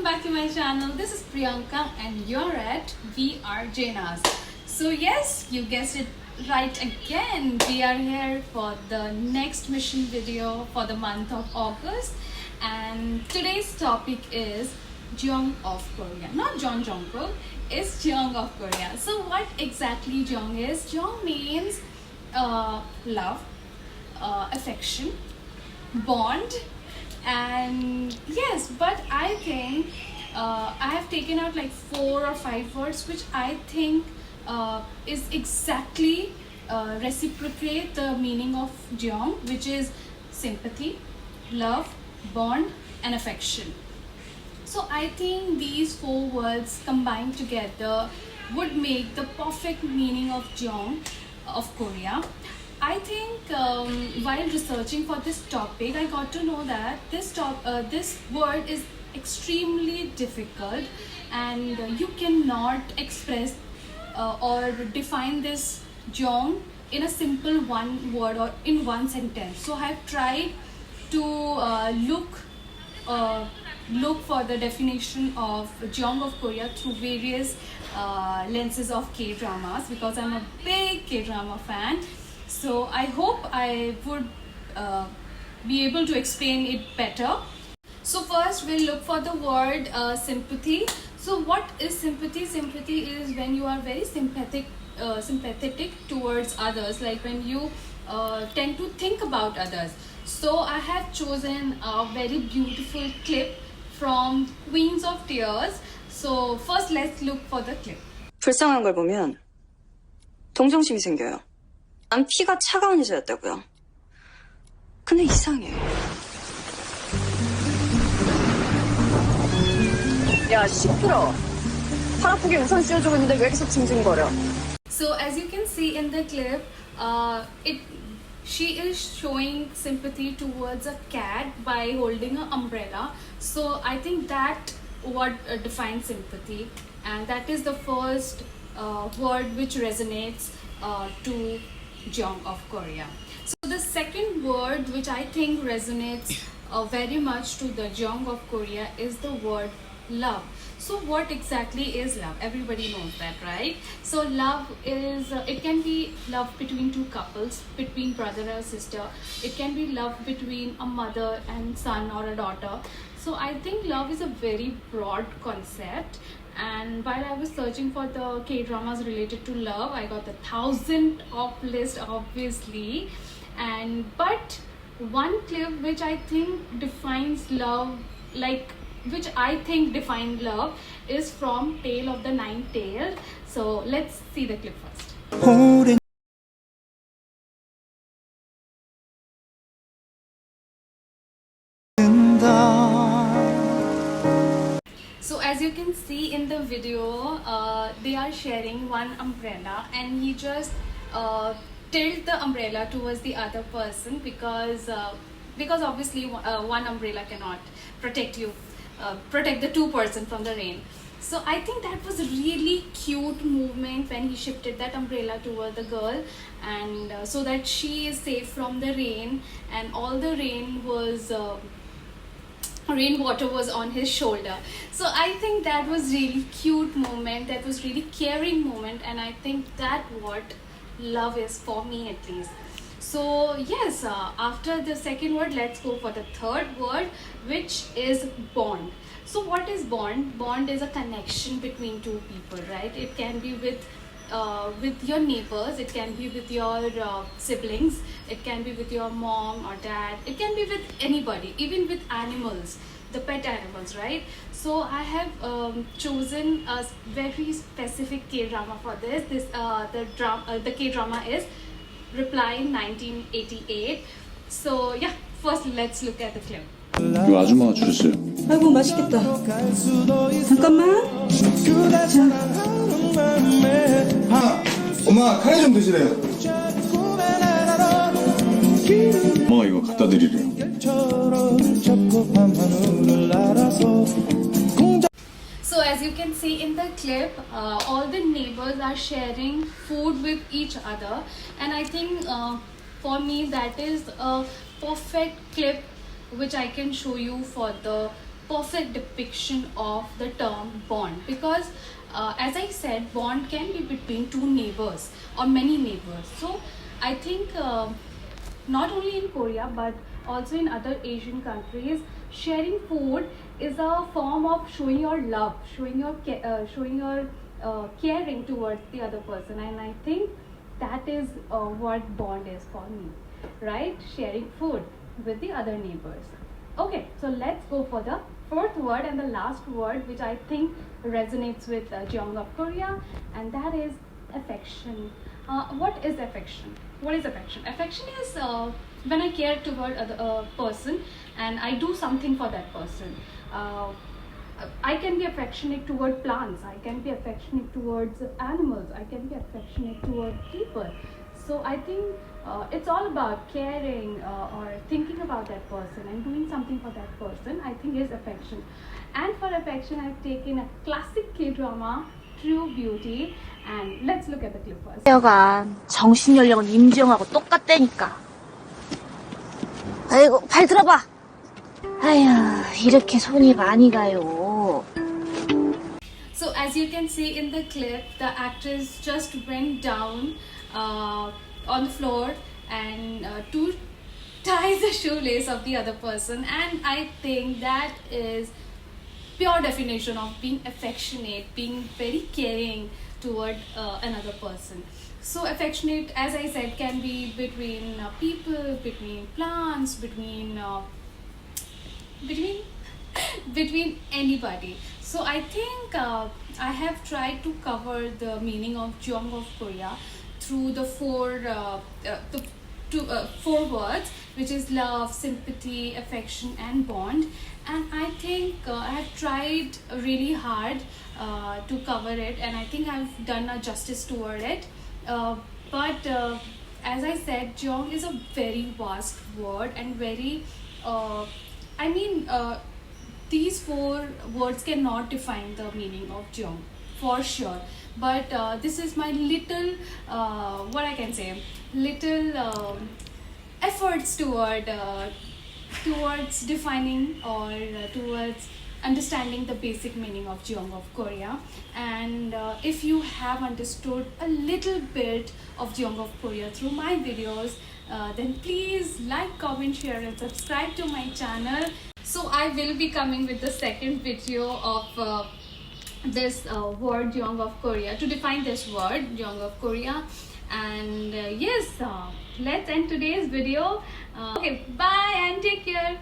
back to my channel. This is Priyanka and you're at We Are Jainas. So yes, you guessed it right again. We are here for the next mission video for the month of August, and today's topic is Jeong of Korea. Not John Jungkook, it's Jeong of Korea. So what exactly Jeong is? Jeong means love, affection, bond, and yes, but I think I have taken out like 4 or 5 words which I think is exactly reciprocate the meaning of Jeong, which is sympathy, love, bond, and affection. So I think these 4 words combined together would make the perfect meaning of Jeong of Korea. I think while researching for this topic, I got to know that this word is extremely difficult, and you cannot express or define this Jeong in a simple one word or in one sentence. So I have tried to look for the definition of Jeong of Korea through various lenses of K-dramas, because I'm a big K-drama fan. So I hope I would be able to explain it better. So first we'll look for the word sympathy. So what is sympathy? Sympathy is when you are very sympathetic towards others, like when you tend to think about others. So I have chosen a very beautiful clip from Queens of Tears. So first let's look for the clip. 불쌍한 걸 보면 동정심이 생겨요. 난 피가 차가운 여자였다고요. 근데 이상해. 야, 시끄러. 팔 아프게 우산 씌워주고 있는데 왜 계속 징징거려? So as you can see in the clip, she is showing sympathy towards a cat by holding an umbrella. So I think that what defines sympathy, and that is the first word which resonates to Jeong of Korea. So the second word which I think resonates very much to the Jeong of Korea is the word love. So what exactly is love? Everybody knows that, right? So love is, it can be love between two couples, between brother or sister. It can be love between a mother and son or a daughter. So I think love is a very broad concept. And while I was searching for the K-dramas related to love, I got the 1000 of list obviously. But one clip which I think defines love, which I think defined love, is from Tale of the Nine Tails. So let's see the clip first. So as you can see in the video, they are sharing one umbrella, and he just tilt the umbrella towards the other person because obviously one umbrella cannot protect the two person from the rain. So I think that was a really cute movement when he shifted that umbrella toward the girl, and so that she is safe from the rain, and all the rainwater was on his shoulder. So I think that was really cute moment, that was really caring moment, and I think that what love is for me at least. So yes, after the second word, let's go for the third word, which is bond. So what is bond? Bond is a connection between two people, right? It can be with your neighbors, it can be with your siblings, it can be with your mom or dad, it can be with anybody, even with animals, the pet animals, right? So I have chosen a very specific K-drama for this. The K-drama is Reply 1988. So yeah, first let's look at the clip. 이거 아줌마가 주셨어요. 아이고 맛있겠다. 잠깐만. 엄마 카레 좀 드시래요. 엄마가 이거 갖다 드리래요. So as you can see in the clip, all the neighbors are sharing food with each other, and I think for me that is a perfect clip which I can show you for the perfect depiction of the term bond, because as I said, bond can be between two neighbors or many neighbors. So I think not only in Korea but also in other Asian countries, sharing food is a form of showing your love, showing your caring towards the other person. And I think that is what bond is for me, right? Sharing food with the other neighbors. Okay, so let's go for the fourth word and the last word, which I think resonates with Jeong of Korea, and that is affection. What is affection? What is affection? Affection is when I care toward a person and I do something for that person. I can be affectionate toward plants, I can be affectionate towards animals, I can be affectionate toward people. So I think it's all about caring or thinking about that person and doing something for that person, I think is affection. And for affection, I've taken a classic K-drama, True Beauty, and let's look at the clip first. 여간 정신 연령은 임지영하고 똑같다니까. 아이고 발 들어봐. 아휴 이렇게 손이 많이 가요. So as you can see in the clip, the actress just went down on the floor and to tie the shoelace of the other person, and I think that is pure definition of being affectionate, being very caring toward another person. So affectionate, as I said, can be between people, between plants, between anybody. So I think I have tried to cover the meaning of Jeong of Korea through the four words, which is love, sympathy, affection, and bond. And I think I have tried really hard to cover it, and I think I've done a justice toward it. But as I said, Jeong is a very vast word and very these four words cannot define the meaning of Jeong for sure. But this is my little what I can say, little efforts towards defining or towards understanding the basic meaning of Jeong of Korea. And if you have understood a little bit of Jeong of Korea through my videos, then please like, comment, share and subscribe to my channel. So I will be coming with the second video of this word Jeong of Korea, to define this word Jeong of Korea. And yes, let's end today's video. Okay, bye and take care.